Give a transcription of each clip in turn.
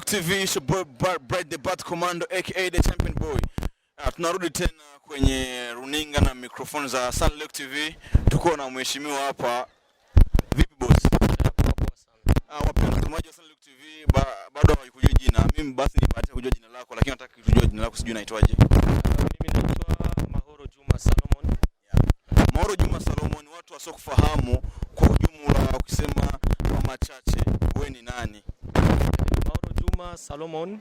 Luke TV, it's your boy Brad the Bat Commando aka the Champion Boy. Tunarudi tena kwenye runinga na mikrofoni za Sun Luke TV. Tuko na mheshimiwa hapa. Vipi boss? Wapenda watazamaji wa Sun Luke TV, bado hawajui jina. Mimi basi nipate kujua jina lako, lakini nataka kujua jina lako, sijui naitwaje. Mimi naitwa Mahoro Juma Salomon. Mahoro Juma Salomon, watu wasiokufahamu kwa ujumla ukisema kwa machache, wewe ni nani? Mahoro Juma Salomon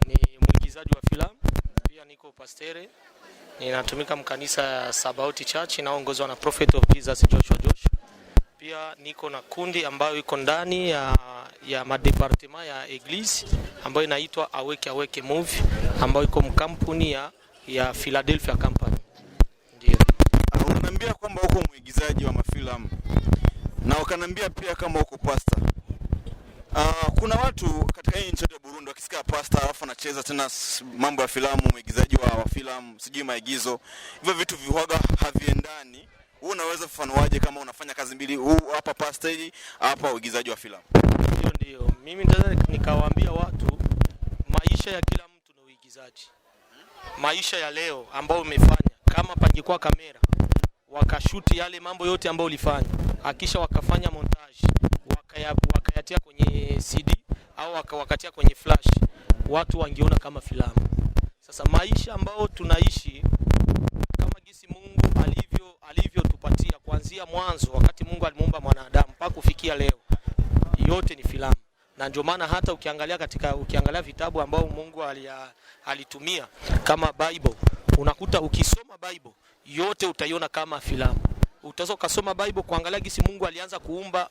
ni mwigizaji wa filamu, pia niko pastere. Ninatumika mkanisa ya Sabaoti Church inaongozwa na Prophet of Jesus Joshua. Pia niko na kundi ambayo iko ndani ya madepartement ya Eglise ambayo inaitwa Aweke Movie ambayo iko mkampuni ya Philadelphia Company. Ndio. Unaniambia kwamba uko mwigizaji wa mafilamu na ukanambia pia kama uko pastor. Kuna watu katika hii nchi ya Burundi wakisikia pastor alafu anacheza tena mambo ya filamu, mwigizaji wa filamu, sijui maigizo. Hivyo vitu vihuaga haviendani. Wewe unaweza kufanuaje kama unafanya kazi mbili, huu hapa pastor hii, hapa uigizaji wa filamu? Ndio. Mimi nataka nikawaambia watu maisha ya kila mtu ni uigizaji. Maisha ya leo ambao umefanya, kama pangekuwa kamera wakashuti yale mambo yote ambayo ulifanya, akisha wakafanya montage, wakayatia kwenye CD au wakatia kwenye flash, watu wangeona kama filamu. Sasa maisha ambao tunaishi kama gisi Mungu alivyotupatia kuanzia mwanzo, wakati Mungu alimuumba mwanadamu mpaka kufikia leo, yote ni filamu. Na ndio maana hata ukiangalia vitabu ambao Mungu alitumia kama Bible, unakuta ukisoma Bible yote utaiona kama filamu. Utaweza kusoma Bible kuangalia gisi Mungu alianza kuumba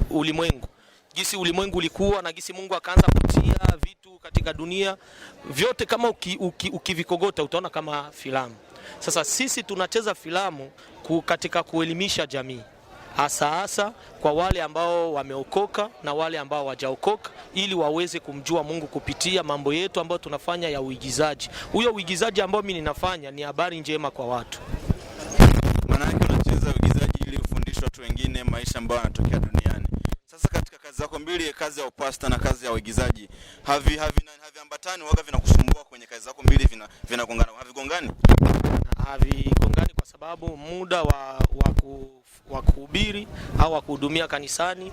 ulimwengu, gisi ulimwengu ulikuwa na gisi Mungu akaanza kutia vitu katika dunia, vyote kama ukivikogota utaona kama filamu. Sasa sisi tunacheza filamu katika kuelimisha jamii, hasa kwa wale ambao wameokoka na wale ambao hawajaokoka, ili waweze kumjua Mungu kupitia mambo yetu ambayo tunafanya ya uigizaji. Huyo uigizaji ambao mimi ninafanya ni habari njema kwa watu. Maana yake unacheza uigizaji ili ufundishe watu wengine maisha ambayo yanatokea duniani. Sasa katika kazi zako mbili, kazi ya upasta na kazi ya uigizaji, haviambatani, waga vinakusumbua kwenye kazi zako mbili, vinagongana? Havigongani? Havigongani kwa sababu muda wa kuhubiri au wa kuhudumia kanisani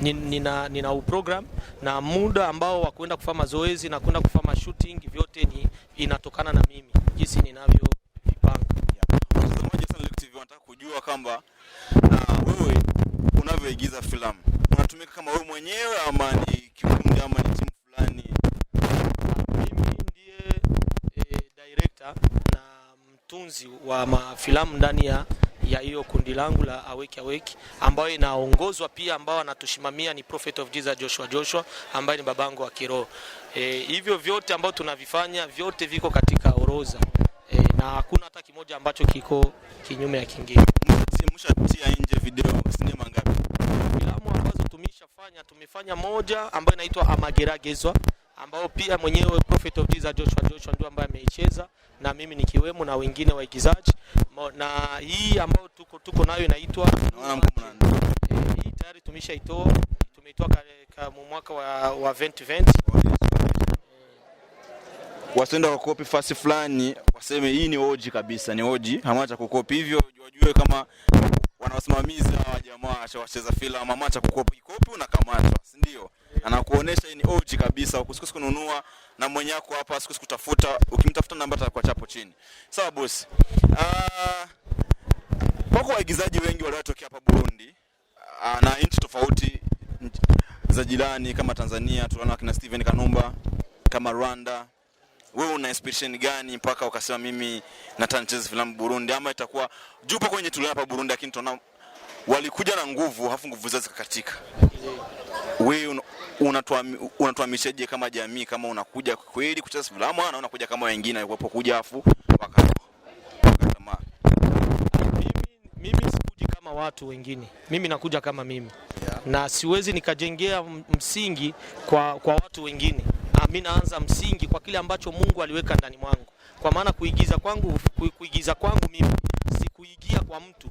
nina program, na muda ambao wa kwenda kufanya mazoezi na kwenda kufanya shooting, vyote inatokana na mimi jinsi ninavyovipanga. Watazamaji sana Luke TV wanataka kujua kwamba wewe unavyoigiza filamu unatumika kama wewe mwenyewe ama ni kikundi ama ni timu fulani? Mimi ndiye director na mtunzi wa mafilamu ndani ya hiyo kundi langu la Aweke ambayo inaongozwa pia, ambao anatushimamia ni Prophet of Jesus Joshua ambaye ni babangu wa kiroho. Hivyo vyote ambao tunavifanya vyote viko katika orodha. Na hakuna hata kimoja ambacho kiko kinyume ya kingine. Mshatia nje video sinema ngapi? Filamu ambazo tumefanya moja ambayo inaitwa Amageragezwa, ambao pia mwenyewe Prophet of Jesus Joshua ndio ambaye ameicheza na mimi nikiwemo na wengine waigizaji. Na hii ambayo tuko nayo inaitwa hii tayari tumeitoa mwaka wa 2020. Wasenda wakopi fasi fulani waseme hii ni oji kabisa, ni oji, hamacha kukopi. Hivyo wajue kama wanawasimamizi hawa jamaa wacheza filamu, hamacha kukopi, kopi unakamatwa, si ndio? Anakuonesha hii ni oji kabisa, usikose kununua na mwenye wako hapa, usikose kutafuta, ukimtafuta namba atakuwa chapo chini. Sawa boss. Wako waigizaji wengi waliotokea hapa Burundi na nchi tofauti za jirani kama Tanzania, tunaona kina Steven Kanumba, kama Rwanda. Wewe una inspiration gani mpaka ukasema mimi nataka nicheze filamu Burundi? Ama itakuwa jupo kwenye tulio hapa Burundi lakini tunaona walikuja na nguvu, hafu nguvu zao zikakatika. Wewe unatuhamishaje kama jamii, kama unakuja kweli kucheza filamu au unakuja kama wengine walipokuja afu wakatamaa? Mimi sikuji kama watu wengine. Mimi nakuja kama mimi. Na siwezi nikajengea msingi kwa watu wengine. Mimi naanza msingi kwa kile ambacho Mungu aliweka ndani mwangu. Kwa maana kuigiza kwangu mimi kuigia kwa mtu.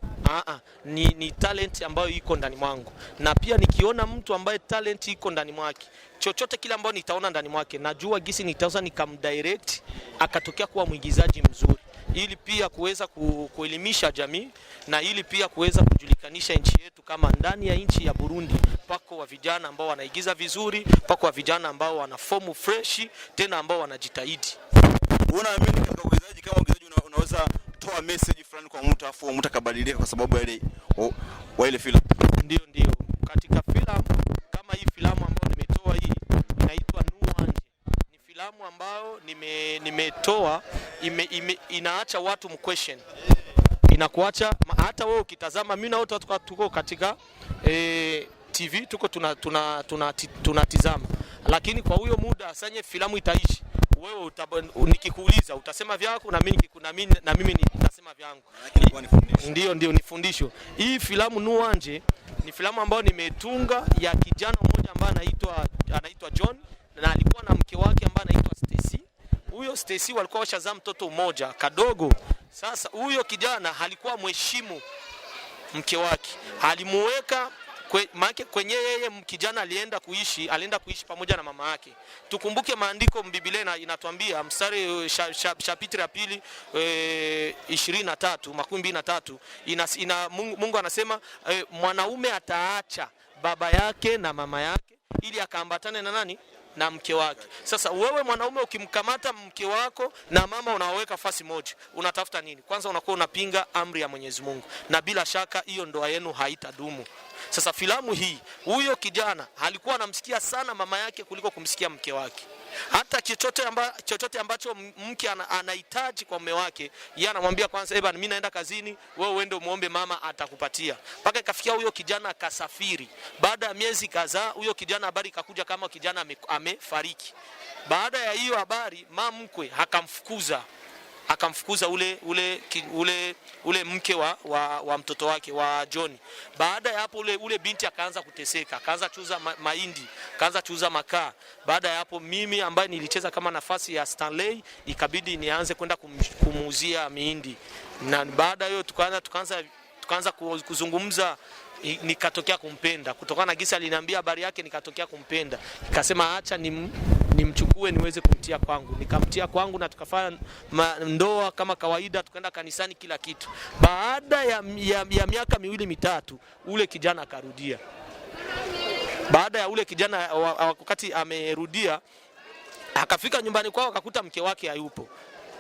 Ni talent ambayo iko ndani mwangu. Na pia nikiona mtu ambaye talent iko ndani mwake, chochote kile ambacho nitaona ndani mwake, najua gisi nitaweza nikamdirect akatokea kuwa mwigizaji mzuri, ili pia kuweza kuelimisha jamii na ili pia kuweza kujulikanisha nchi yetu kama ndani ya nchi ya Burundi pako wa vijana ambao wanaigiza vizuri, pako wa vijana ambao wana fomu fresh, tena ambao wanajitahidi. Unaamini katika uigizaji, kama uigizaji unaweza toa message fulani kwa mtu afu mtu akabadilika kwa sababu ya ile filamu? Ndio. Katika filamu kama hii filamu ambayo nimetoa hii inaitwa Nuanje. Ni filamu ambayo nimetoa inaacha watu mquestion. Inakuacha hata wewe ukitazama, mimi na wote tuko katika TV tuko tunatizama, lakini kwa huyo muda sanye filamu itaishi, wewe nikikuuliza utasema vyako na mimi nitasema vyangu. Ndio ni fundisho. Hii filamu Nuanje ni filamu ambayo nimetunga ya kijana mmoja ambaye anaitwa John na alikuwa na mke wake ambaye anaitwa Stacy. Huyo Stacy walikuwa washazaa mtoto mmoja kadogo. Sasa huyo kijana halikuwa mheshimu mke wake, alimuweka kwenye yeye kijana alienda kuishi pamoja na mama yake. Tukumbuke maandiko Biblia inatuambia mstari chapitre ya 2:23 Mungu anasema mwanaume ataacha baba yake na mama yake ili akaambatane na nani? Na mke wake. Sasa wewe mwanaume ukimkamata mke wako na mama unaweka fasi moja, unatafuta nini? Kwanza unakuwa unapinga amri ya Mwenyezi Mungu, na bila shaka hiyo ndoa yenu haitadumu. Sasa filamu hii, huyo kijana alikuwa anamsikia sana mama yake kuliko kumsikia mke wake. Hata chochote ambacho mke anahitaji kwa mume wake, yeye anamwambia kwanza, mimi naenda kazini, wewe uende muombe mama atakupatia. Paka ikafikia huyo kijana akasafiri. Baada ya miezi kadhaa, huyo kijana habari ikakuja kama kijana amefariki. Baada ya hiyo habari, mama mkwe akamfukuza ule mke wa mtoto wake wa John. Baada ya hapo ule binti akaanza kuteseka, akaanza chuza mahindi, akaanza chuza makaa. Baada ya hapo mimi ambaye nilicheza kama nafasi ya Stanley ikabidi nianze kwenda kumuuzia mahindi. Na baada hiyo tukaanza kuzungumza, nikatokea kumpenda. Kutokana na gisa aliniambia habari yake, nikatokea kumpenda. Nikasema acha nimchukue niweze kumtia kwangu. Nikamtia kwangu na tukafanya ndoa kama kawaida, tukaenda kanisani kila kitu. Baada ya miaka 2-3 ule kijana akarudia. Baada ya ule kijana wakati amerudia, akafika nyumbani kwao akakuta mke wake hayupo.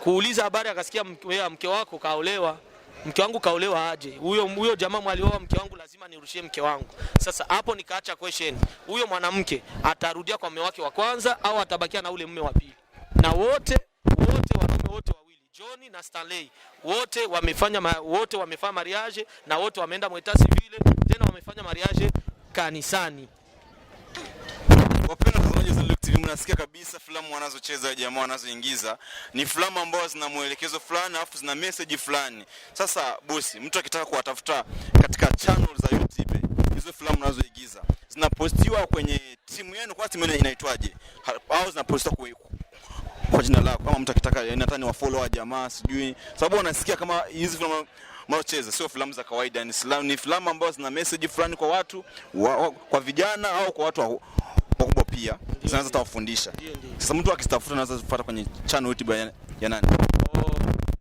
Kuuliza habari akasikia mke wako kaolewa. Mke wangu kaolewa aje? Huyo jamaa mwalioa mke wangu, lazima nirushie mke wangu. Sasa hapo nikaacha question. Huyo mwanamke atarudia kwa mume wake wa kwanza au atabakia na ule mume wa pili? Na wote wanaume wote wawili, John na Stanley, wote wamefanya mariage na wote wameenda mweta civile, tena wamefanya mariage kanisani. Wapenda watazamaji wa Luke TV, mnasikia kabisa filamu wanazocheza jamaa wanazoingiza ni filamu ambazo zina mwelekezo fulani afu zina message fulani. Sasa bosi, mtu akitaka kuwatafuta katika channel za YouTube, hizo filamu wanazoigiza zinapostiwa kwenye timu yenu, kwa timu inaitwaje? Au zinapostiwa kwa jina lako? Kama mtu akitaka nataka wa follow jamaa sijui, sababu wanasikia kama hizi filamu mnaocheza sio filamu za kawaida, ni filamu ambazo zina message fulani kwa watu kwa vijana au kwa watu wakubwa pia, zinaweza tawafundisha. Sasa mtu akitafuta anaweza kufuata kwenye channel YouTube ya nani?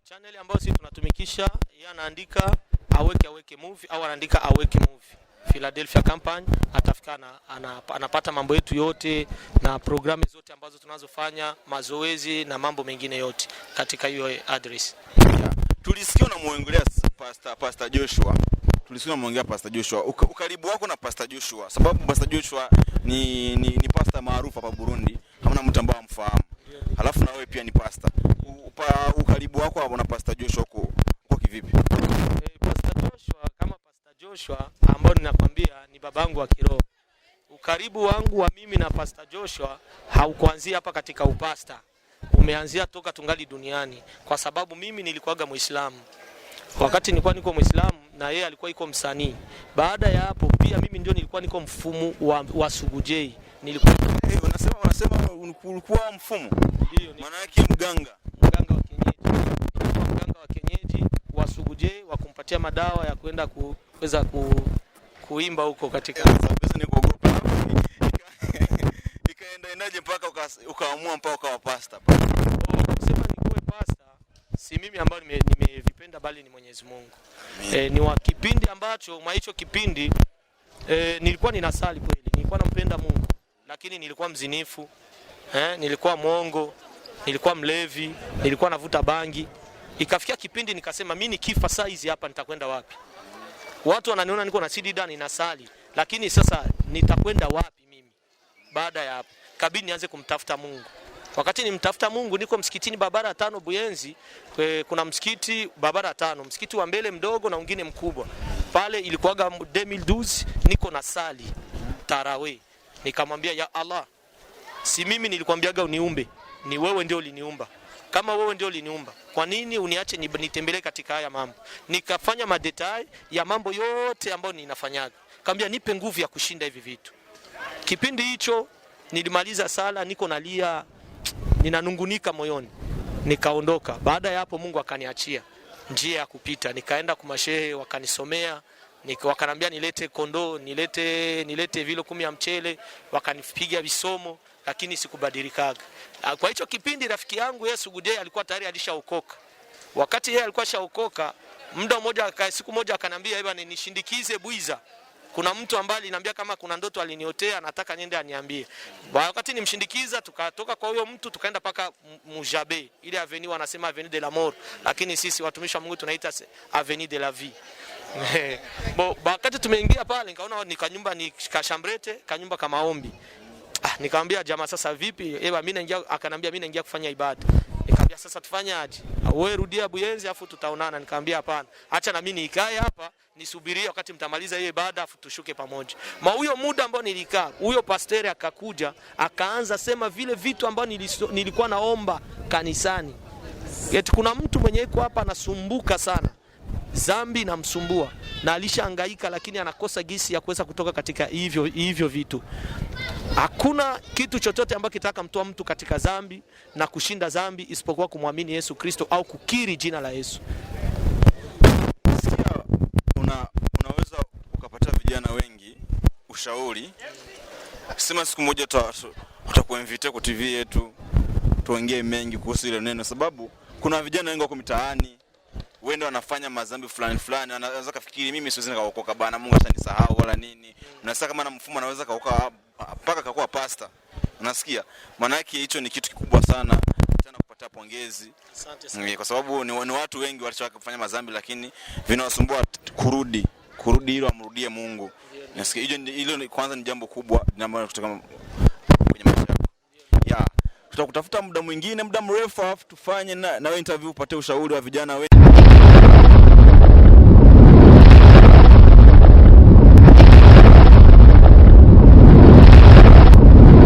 Channel ambayo sisi tunatumikisha, yeye anaandika aweke movie au anaandika aweke movie Philadelphia Campaign, atafika anapata mambo yetu yote na programu zote ambazo tunazofanya, mazoezi na mambo mengine yote katika hiyo address. Tulisikia unamuongelea Pastor Joshua. Pastor Joshua. Ukaribu wako na Pastor Joshua, sababu Pastor Joshua ni pastor maarufu hapa Burundi, hamna mtu ambaye amfahamu. Halafu na wewe pia ni pastor. Ukaribu wako na Pastor Joshua kwa kivipi? Pastor Joshua ambao ninakwambia ni babangu wa kiroho. Ukaribu wangu wa mimi na Pastor Joshua haukuanzia hapa katika upasta. Umeanzia toka tungali duniani, kwa sababu mimi nilikuwaga Muislamu. Wakati nilikuwa niko Muislamu na yeye alikuwa iko msanii. Baada ya hapo pia mimi ndio nilikuwa niko mfumu wa Sugujei. Nilikuwa unasema ulikuwa mfumu? Ndio. Maana yake mganga wa kienyeji. Mganga wa kienyeji wa Sugujei. Suguje wa kumpatia madawa ya kwenda kuweza kuimba huko katika pesa ni kuogopa hapo. Ikaendaje mpaka ukaamua mpaka ukawa pastor? Kusema nikuwe pastor si mimi ambaye nimevipenda bali ni Mwenyezi Mungu. Ni wa kipindi ambacho hicho kipindi nilikuwa ninasali kweli, nilikuwa nampenda Mungu, lakini nilikuwa mzinifu, nilikuwa mwongo, nilikuwa mlevi, nilikuwa navuta bangi. Ikafikia kipindi nikasema mimi nikifa saa hizi hapa nitakwenda wapi? Watu wananiona niko na sidida ninasali, lakini sasa nitakwenda wapi mimi? Baada ya hapo kabidi nianze kumtafuta Mungu. Wakati nimtafuta Mungu niko msikitini Barabara 5 Buyenzi, kuna msikiti Barabara 5, msikiti wa mbele mdogo na mwingine mkubwa. Pale ilikuwaga 2012 niko na sali tarawih. Nikamwambia ya Allah, si mimi nilikwambiaga uniumbe, ni wewe ndio uliniumba. Kama wewe ndio uliniumba, kwa nini uniache nitembelee katika haya mambo? Nikafanya madetail ya mambo yote ambayo ninafanyaga. Kaambia nipe nguvu ya kushinda hivi vitu. Kipindi hicho nilimaliza sala niko nalia, ninanungunika moyoni. Nikaondoka. Baada ya hapo Mungu akaniachia njia ya kupita. Nikaenda kwa mashehe wakanisomea, wakanambia nilete kondoo, nilete vilo 10 ya mchele, wakanipiga visomo, lakini sikubadilikaga. Kwa hicho kipindi rafiki yangu Yesu Gudei alikuwa tayari alishaokoka. Wakati yeye alikuwa shaokoka, siku moja akanambia eba nishindikize Buiza. Kuna mtu ambaye aliniambia kama kuna ndoto aliniotea nataka niende aniambie. Wakati nimshindikiza tukatoka kwa huyo mtu tukaenda paka Mujabe, ile avenue wanasema avenue de la mort, lakini sisi watumishi wa Mungu tunaita avenue de la vie. Wakati tumeingia pale nikaona ni kanyumba ni kashambrete, kanyumba kama maombi. Nikamwambia jamaa sasa vipi? Mimi naingia, akanambia mimi naingia kufanya ibada. Nikamwambia sasa tufanyaje? Wewe rudia Buyenzi afu tutaonana. Nikamwambia hapana. Acha na mimi nikae hapa nisubirie wakati mtamaliza hiyo ibada afu tushuke pamoja. Huyo muda ambao nilikaa, huyo pastori akakuja, akaanza sema vile vitu ambao nilikuwa naomba kanisani. Eti kuna mtu mwenye yuko hapa anasumbuka sana. Zambi inamsumbua na alishahangaika lakini anakosa gisi ya kuweza kutoka katika hivyo vitu. Hakuna kitu chochote ambacho kitaka mtoa mtu katika zambi na kushinda zambi isipokuwa kumwamini Yesu Kristo au kukiri jina la Yesu. Sikia, unaweza ukapata vijana wengi ushauri. Sema siku moja tutakuinvite kwa TV yetu tuongee mengi kuhusu ile neno, sababu kuna vijana wengi wako mitaani wenda wanafanya mazambi fulani, anaweza kufikiri mimi siwezi nikaokoka bana, Mungu atanisahau wala nini. Unasikia kama na mfumo anaweza kaokoka mpaka akakuwa pastor. Unasikia? Maana yake hicho ni kitu kikubwa sana kupata pongezi. Asante sana. Kwa sababu ni watu wengi walichoka kufanya mazambi lakini vinawasumbua kurudi ili amrudie Mungu. Unasikia? Hilo kwanza ni jambo kubwa ambalo kutoka kwenye maisha yako. Tutakutafuta muda mwingine, muda mrefu tufanye na interview upate ushauri wa vijana wengi.